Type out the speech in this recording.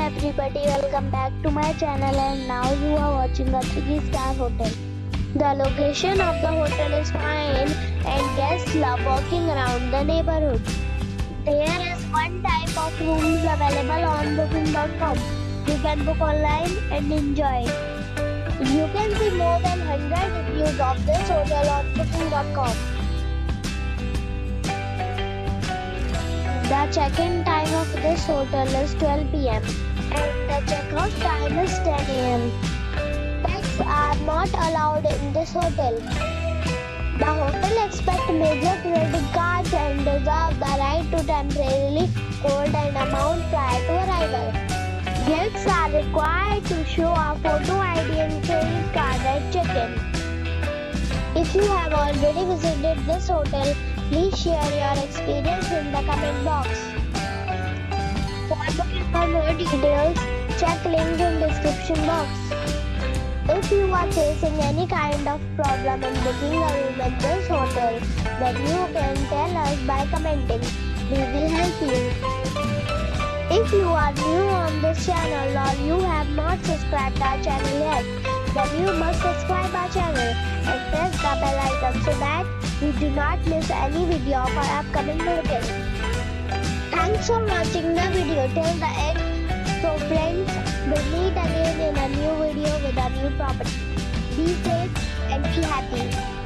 everybody, welcome back to my channel, and now you are watching a 3-star hotel. The location of the hotel is fine and guests love walking around the neighborhood. There is one type of rooms available on booking.com. You can book online and enjoy. You can see more than 100 reviews of this hotel on booking.com. The check-in time of this hotel is 12 p.m. and the check-out time is 10 a.m. Pets are not allowed in this hotel. The hotel accepts major credit cards and reserves the right to temporarily hold an amount prior to arrival. Guests are required to show a photo ID and credit card at check-in. If you have already visited this hotel, please share your experience in the comment box. For more details, check link in description box. If you are facing any kind of problem in booking a room in this hotel, then you can tell us by commenting. We will help you. If you are new on this channel or you have not subscribed our channel yet, then you must subscribe our channel and press the bell icon so that you do not miss any video of our upcoming hotel. Thanks for watching the video till the end. So friends, we'll meet again in a new video with a new property. Be safe and be happy.